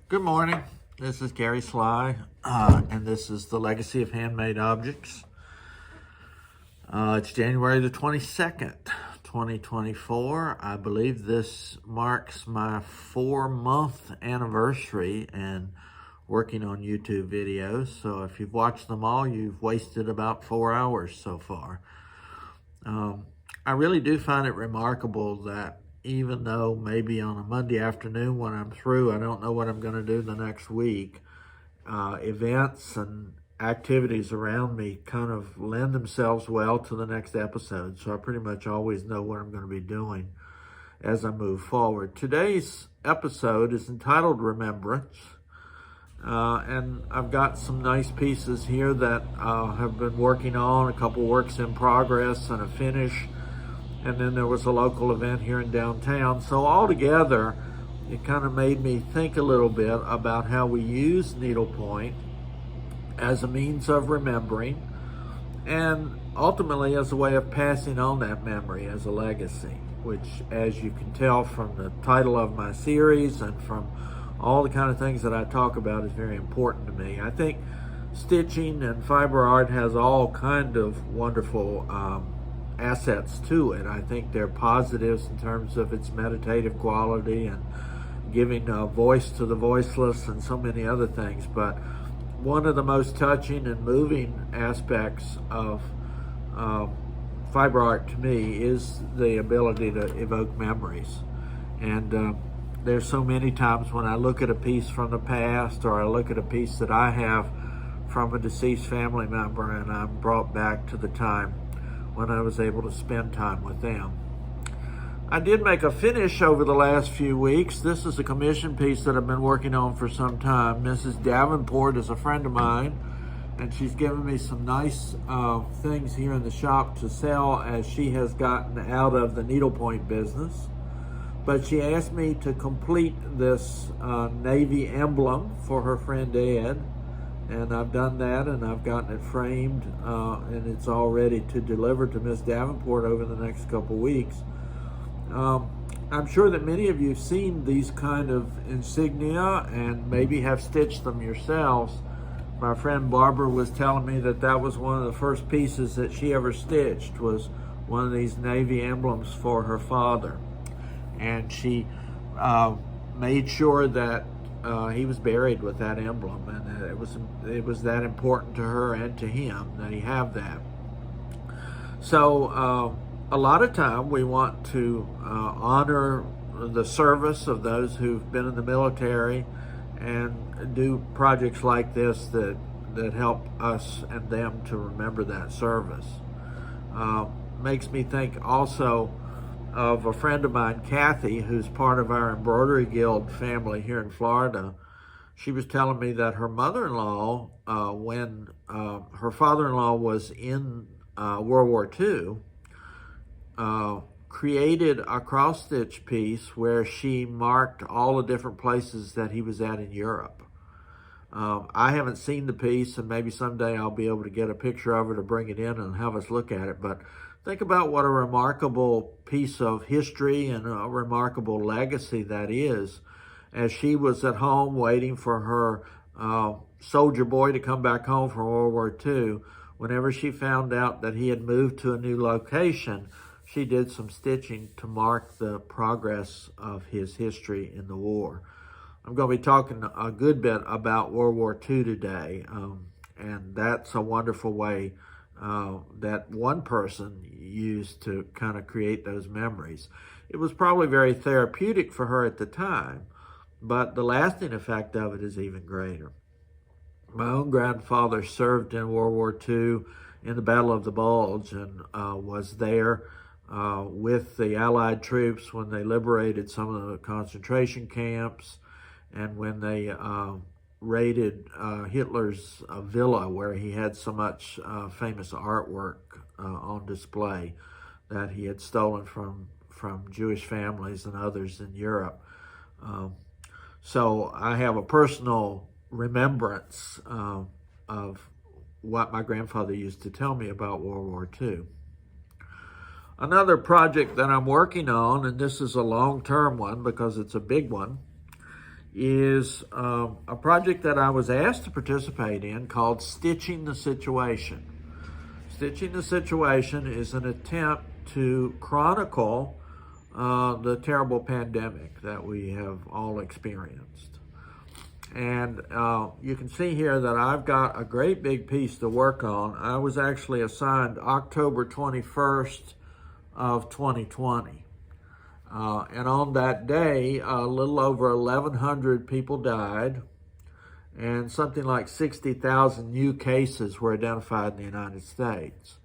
Good morning. This is Gary Sly, and this is the Legacy of Handmade Objects. It's January the 22nd, 2024. I believe this marks my 4-month anniversary and working on YouTube videos. So if you've watched them all, you've wasted about 4 hours so far. I really do find it remarkable that even though maybe on a Monday afternoon when I'm through, I don't know what I'm going to do the next week, events and activities around me kind of lend themselves well to the next episode. So I pretty much always know what I'm going to be doing as I move forward. Today's episode is entitled Remembrance. And I've got some nice pieces here that have been working on, a couple works in progress and a finish. And then there was a local event here in downtown. So altogether, it kind of made me think a little bit about how we use needlepoint as a means of remembering and ultimately as a way of passing on that memory as a legacy, which, as you can tell from the title of my series and from all the kind of things that I talk about, is very important to me. I think stitching and fiber art has all kind of wonderful assets to it. I think they're positives in terms of its meditative quality and giving a voice to the voiceless and so many other things. But one of the most touching and moving aspects of fiber art to me is the ability to evoke memories. And there's so many times when I look at a piece from the past, or I look at a piece that I have from a deceased family member, and I'm brought back to the time when I was able to spend time with them. I did make a finish over the last few weeks. This is a commission piece that I've been working on for some time. Mrs. Davenport is a friend of mine, and she's given me some nice things here in the shop to sell as she has gotten out of the needlepoint business. But she asked me to complete this Navy emblem for her friend Ed, and I've done that, and I've gotten it framed, and it's all ready to deliver to Miss Davenport over the next couple weeks. I'm sure that many of you have seen these kind of insignia and maybe have stitched them yourselves. My friend Barbara was telling me that that was one of the first pieces that she ever stitched, was one of these Navy emblems for her father. And she made sure that he was buried with that emblem, and it was that important to her and to him that he have that. So a lot of time we want to honor the service of those who've been in the military and do projects like this that help us and them to remember that service. Makes me think also of a friend of mine, Kathy, who's part of our Embroidery Guild family here in Florida. She was telling me that her mother-in-law, when her father-in-law was in World War II, created a cross-stitch piece where she marked all the different places that he was at in Europe. I haven't seen the piece, and maybe someday I'll be able to get a picture of her to bring it in and have us look at it. But think about what a remarkable piece of history and a remarkable legacy that is, as she was at home waiting for her soldier boy to come back home from World War II. Whenever she found out that he had moved to a new location, she did some stitching to mark the progress of his history in the war. I'm going to be talking a good bit about World War II today, and that's a wonderful way that one person used to kind of create those memories. It was probably very therapeutic for her at the time, but the lasting effect of it is even greater. My own grandfather served in World War II in the Battle of the Bulge, and was there with the Allied troops when they liberated some of the concentration camps, and when they raided Hitler's villa, where he had so much famous artwork on display that he had stolen from Jewish families and others in Europe. So I have a personal remembrance of what my grandfather used to tell me about World War II. Another project that I'm working on, and this is a long-term one because it's a big one, is a project that I was asked to participate in called Stitching the Situation. Stitching the Situation is an attempt to chronicle the terrible pandemic that we have all experienced. And you can see here that I've got a great big piece to work on. I was actually assigned October 21st of 2020. And on that day, a little over 1,100 people died, and something like 60,000 new cases were identified in the United States.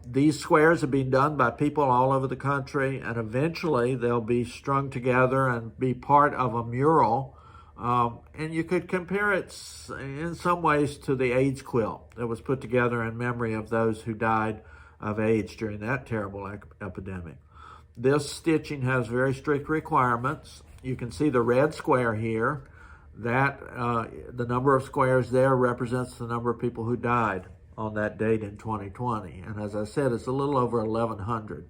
These squares are being done by people all over the country, and eventually they'll be strung together and be part of a mural. And you could compare it in some ways to the AIDS quilt that was put together in memory of those who died of AIDS during that terrible epidemic. This stitching has very strict requirements. You can see the red square here. That the number of squares there represents the number of people who died on that date in 2020. And as I said, it's a little over 1,100.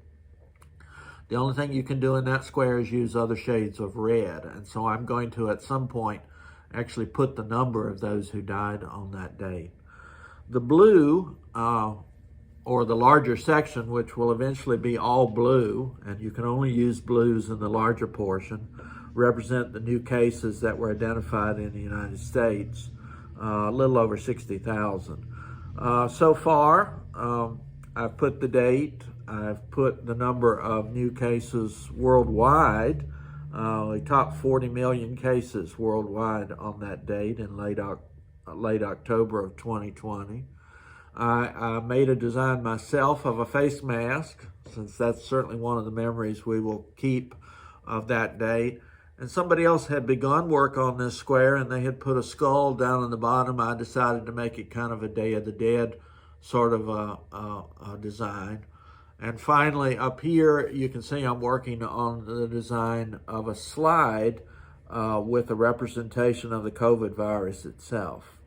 The only thing you can do in that square is use other shades of red. And so I'm going to, at some point, actually put the number of those who died on that date. The blue, or the larger section, which will eventually be all blue, and you can only use blues in the larger portion, represent the new cases that were identified in the United States, a little over 60,000. So far, I've put the date, I've put the number of new cases worldwide, the top 40 million cases worldwide on that date in late October of 2020. I made a design myself of a face mask, since that's certainly one of the memories we will keep of that date. And somebody else had begun work on this square, and they had put a skull down on the bottom. I decided to make it kind of a Day of the Dead sort of a design. And finally, up here, you can see I'm working on the design of a slide with a representation of the COVID virus itself.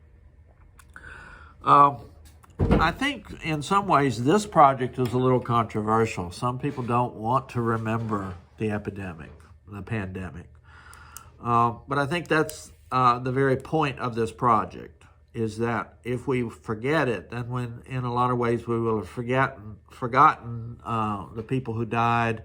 I think in some ways this project is a little controversial. Some people don't want to remember the epidemic, the pandemic. But I think that's the very point of this project, is that if we forget it, then when in a lot of ways we will have forgotten the people who died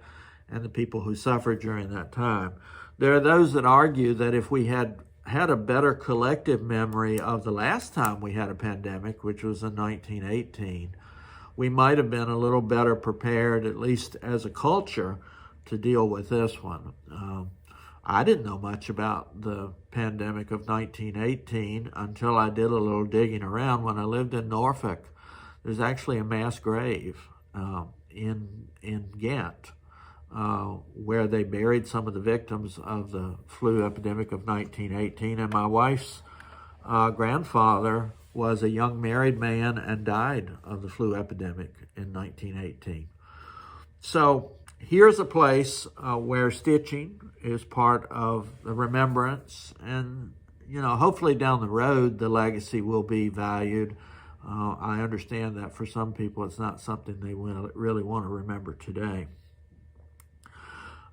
and the people who suffered during that time. There are those that argue that if we had a better collective memory of the last time we had a pandemic, which was in 1918, we might have been a little better prepared, at least as a culture, to deal with this one. I didn't know much about the pandemic of 1918 until I did a little digging around. When I lived in Norfolk, there's actually a mass grave in Ghent, where they buried some of the victims of the flu epidemic of 1918. And my wife's grandfather was a young married man and died of the flu epidemic in 1918. So here's a place where stitching is part of the remembrance, and hopefully down the road the legacy will be valued. I understand that for some people it's not something they really want to remember today.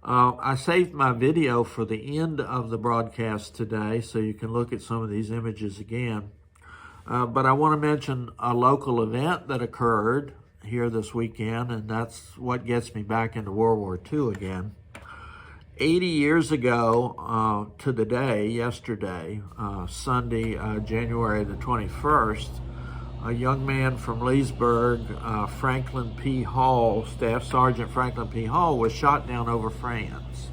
I saved my video for the end of the broadcast today, so you can look at some of these images again. But I want to mention a local event that occurred here this weekend, and that's what gets me back into World War II again. 80 years ago to the day, yesterday, Sunday, January the 21st, a young man from Leesburg, Franklin P. Hall, Staff Sergeant Franklin P. Hall, was shot down over France.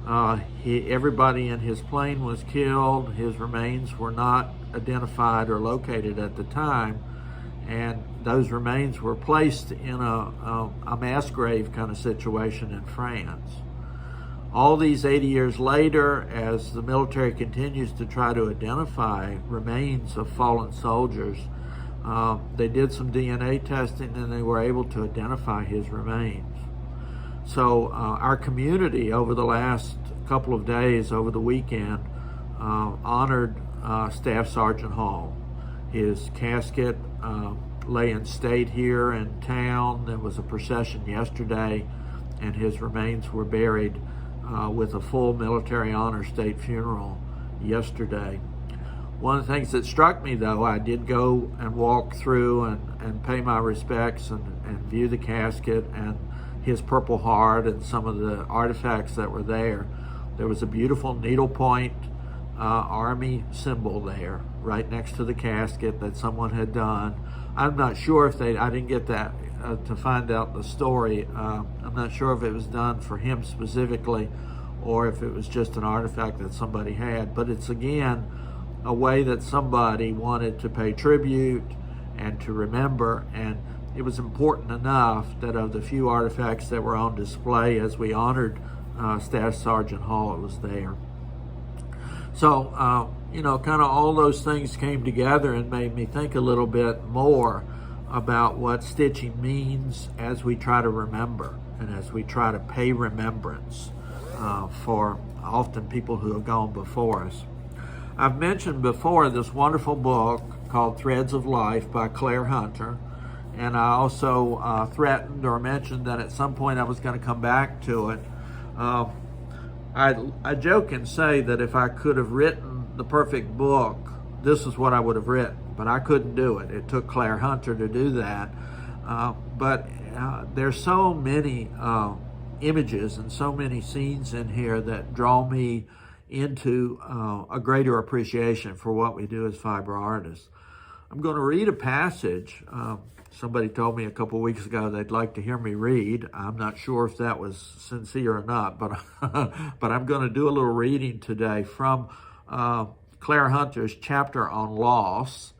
Everybody in his plane was killed. His remains were not identified or located at the time, and those remains were placed in a mass grave kind of situation in France. All these 80 years later, as the military continues to try to identify remains of fallen soldiers, they did some DNA testing and they were able to identify his remains. So our community over the last couple of days, over the weekend, honored Staff Sergeant Hall. His casket lay in state here in town. There was a procession yesterday, and his remains were buried with a full military honor state funeral yesterday. One of the things that struck me, though, I did go and walk through and pay my respects and view the casket and his Purple Heart and some of the artifacts that were there. There was a beautiful needlepoint Army symbol there right next to the casket that someone had done. I'm not sure if I didn't get that to find out the story. I'm not sure if it was done for him specifically or if it was just an artifact that somebody had, but it's again a way that somebody wanted to pay tribute and to remember, and it was important enough that of the few artifacts that were on display as we honored Staff Sergeant Hall, it was there. So, kind of all those things came together and made me think a little bit more about what stitching means as we try to remember and as we try to pay remembrance for often people who have gone before us. I've mentioned before this wonderful book called Threads of Life by Claire Hunter, and I also threatened or mentioned that at some point I was going to come back to it. I joke and say that if I could have written the perfect book, this is what I would have written, but I couldn't do it. It took Claire Hunter to do that. But there's so many images and so many scenes in here that draw me into a greater appreciation for what we do as fiber artists. I'm going to read a passage. Somebody told me a couple weeks ago they'd like to hear me read. I'm not sure if that was sincere or not, but but I'm going to do a little reading today from Claire Hunter's chapter on loss,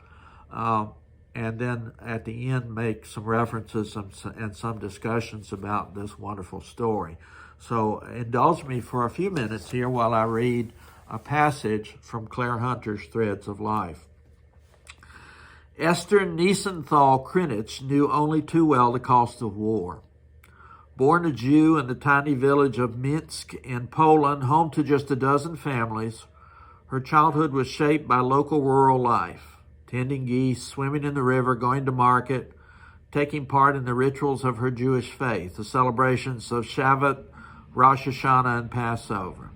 and then at the end make some references and some discussions about this wonderful story. So indulge me for a few minutes here while I read a passage from Claire Hunter's Threads of Life. Esther Niesenthal Krinitz knew only too well the cost of war. Born a Jew in the tiny village of Minsk in Poland, home to just a dozen families, her childhood was shaped by local rural life, tending geese, swimming in the river, going to market, taking part in the rituals of her Jewish faith, the celebrations of Shabbat, Rosh Hashanah, and Passover.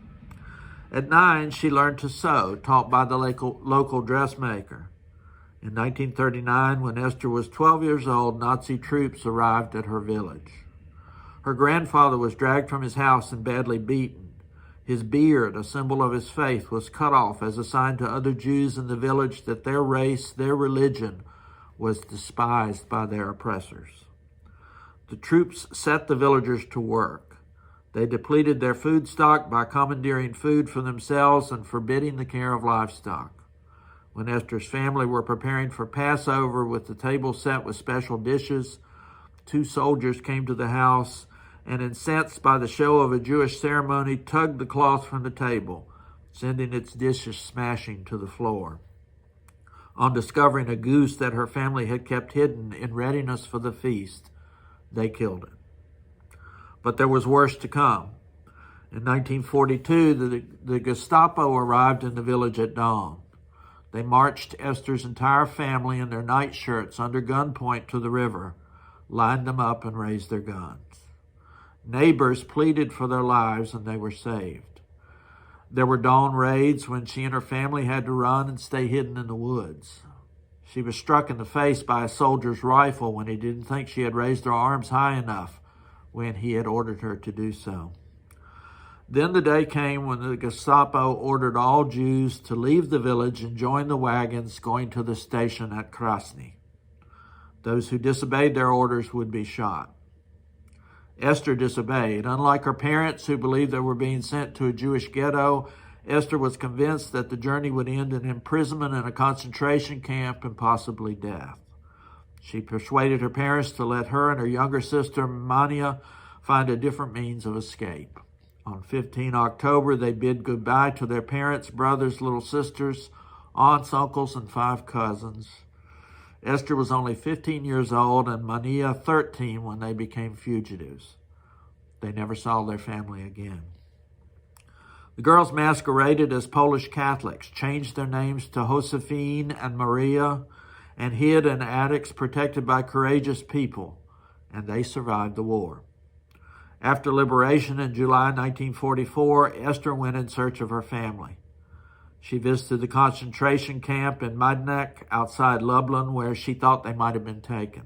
At 9, she learned to sew, taught by the local dressmaker. In 1939, when Esther was 12 years old, Nazi troops arrived at her village. Her grandfather was dragged from his house and badly beaten. His beard, a symbol of his faith, was cut off as a sign to other Jews in the village that their race, their religion, was despised by their oppressors. The troops set the villagers to work. They depleted their food stock by commandeering food for themselves and forbidding the care of livestock. When Esther's family were preparing for Passover with the table set with special dishes, 2 soldiers came to the house and, incensed by the show of a Jewish ceremony, tugged the cloth from the table, sending its dishes smashing to the floor. On discovering a goose that her family had kept hidden in readiness for the feast, they killed it. But there was worse to come. In 1942, the Gestapo arrived in the village at dawn. They marched Esther's entire family in their nightshirts under gunpoint to the river, lined them up, and raised their guns. Neighbors pleaded for their lives, and they were saved. There were dawn raids when she and her family had to run and stay hidden in the woods. She was struck in the face by a soldier's rifle when he didn't think she had raised her arms high enough when he had ordered her to do so. Then the day came when the Gestapo ordered all Jews to leave the village and join the wagons going to the station at Krasny. Those who disobeyed their orders would be shot. Esther disobeyed. Unlike her parents, who believed they were being sent to a Jewish ghetto, Esther was convinced that the journey would end in imprisonment in a concentration camp and possibly death. She persuaded her parents to let her and her younger sister, Mania, find a different means of escape. On 15 October, they bid goodbye to their parents, brothers, little sisters, aunts, uncles, and 5 cousins. Esther was only 15 years old and Mania 13 when they became fugitives. They never saw their family again. The girls masqueraded as Polish Catholics, changed their names to Josephine and Maria, and hid in attics protected by courageous people, and they survived the war. After liberation in July 1944, Esther went in search of her family. She visited the concentration camp in Majdanek outside Lublin, where she thought they might have been taken.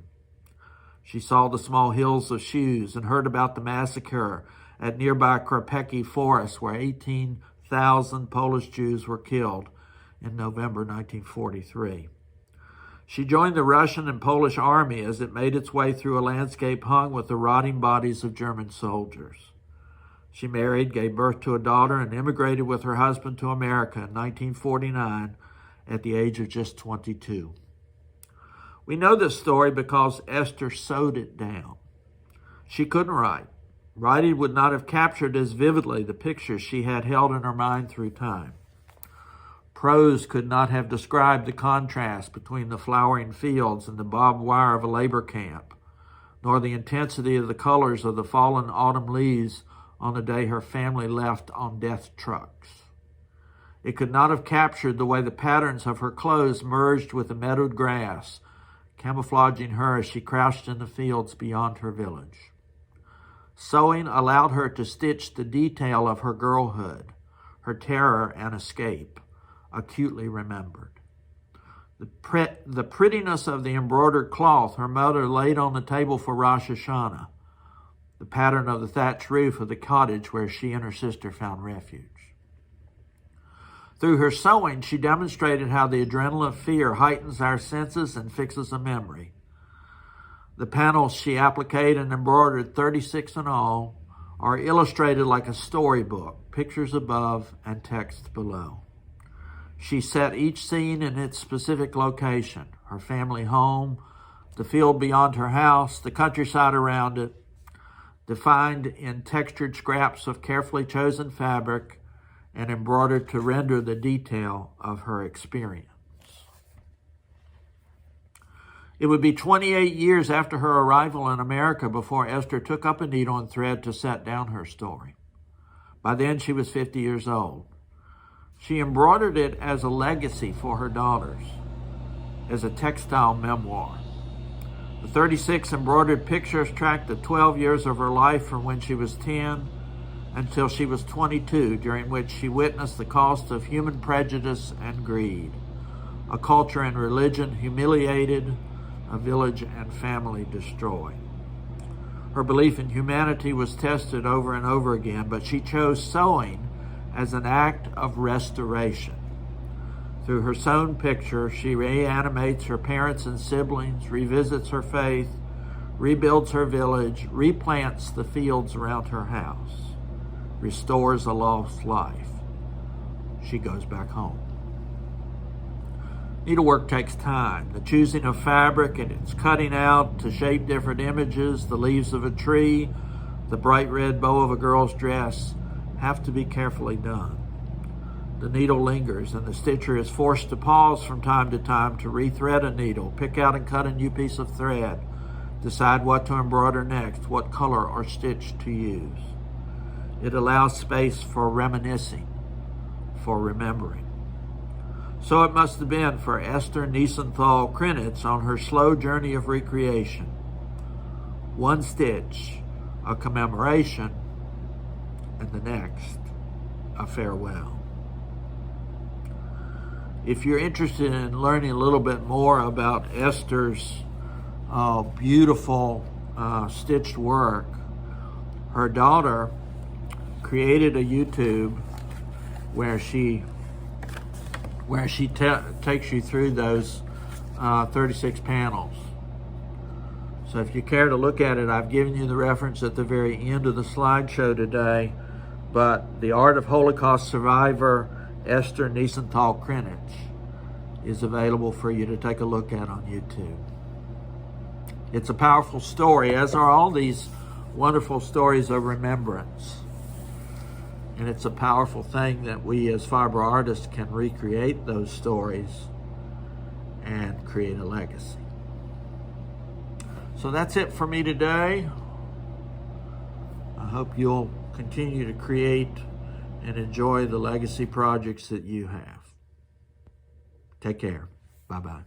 She saw the small hills of shoes and heard about the massacre at nearby Krapeki Forest, where 18,000 Polish Jews were killed in November 1943. She joined the Russian and Polish army as it made its way through a landscape hung with the rotting bodies of German soldiers. She married, gave birth to a daughter, and immigrated with her husband to America in 1949 at the age of just 22. We know this story because Esther sewed it down. She couldn't write. Writing would not have captured as vividly the pictures she had held in her mind through time. Prose could not have described the contrast between the flowering fields and the barbed wire of a labor camp, nor the intensity of the colors of the fallen autumn leaves on the day her family left on death trucks. It could not have captured the way the patterns of her clothes merged with the meadowed grass, camouflaging her as she crouched in the fields beyond her village. Sewing allowed her to stitch the detail of her girlhood, her terror and escape, acutely remembered. The prettiness of the embroidered cloth her mother laid on the table for Rosh Hashanah, the pattern of the thatched roof of the cottage where she and her sister found refuge. Through her sewing, she demonstrated how the adrenaline of fear heightens our senses and fixes a memory. The panels she appliqued and embroidered, 36 in all, are illustrated like a storybook, pictures above and text below. She set each scene in its specific location, her family home, the field beyond her house, the countryside around it, defined in textured scraps of carefully chosen fabric and embroidered to render the detail of her experience. It would be 28 years after her arrival in America before Esther took up a needle and thread to set down her story. By then, she was 50 years old. She embroidered it as a legacy for her daughters, as a textile memoir. The 36 embroidered pictures track the 12 years of her life from when she was 10 until she was 22, during which she witnessed the cost of human prejudice and greed, a culture and religion humiliated, a village and family destroyed. Her belief in humanity was tested over and over again, but she chose sewing as an act of restoration. Through her sewn picture, she reanimates her parents and siblings, revisits her faith, rebuilds her village, replants the fields around her house, restores a lost life. She goes back home. Needlework takes time. The choosing of fabric and its cutting out to shape different images, the leaves of a tree, the bright red bow of a girl's dress, have to be carefully done. The needle lingers, and the stitcher is forced to pause from time to time to rethread a needle, pick out and cut a new piece of thread, decide what to embroider next, what color or stitch to use. It allows space for reminiscing, for remembering. So it must have been for Esther Niesenthal Krinitz on her slow journey of recreation. One stitch, a commemoration, and the next, a farewell. If you're interested in learning a little bit more about Esther's beautiful stitched work, her daughter created a YouTube where she takes you through those 36 panels. So if you care to look at it, I've given you the reference at the very end of the slideshow today, but The Art of Holocaust Survivor Esther Niesenthal Krinitz is available for you to take a look at on YouTube. It's a powerful story, as are all these wonderful stories of remembrance. And it's a powerful thing that we as fiber artists can recreate those stories and create a legacy. So that's it for me today. I hope you'll continue to create and enjoy the legacy projects that you have. Take care. Bye-bye.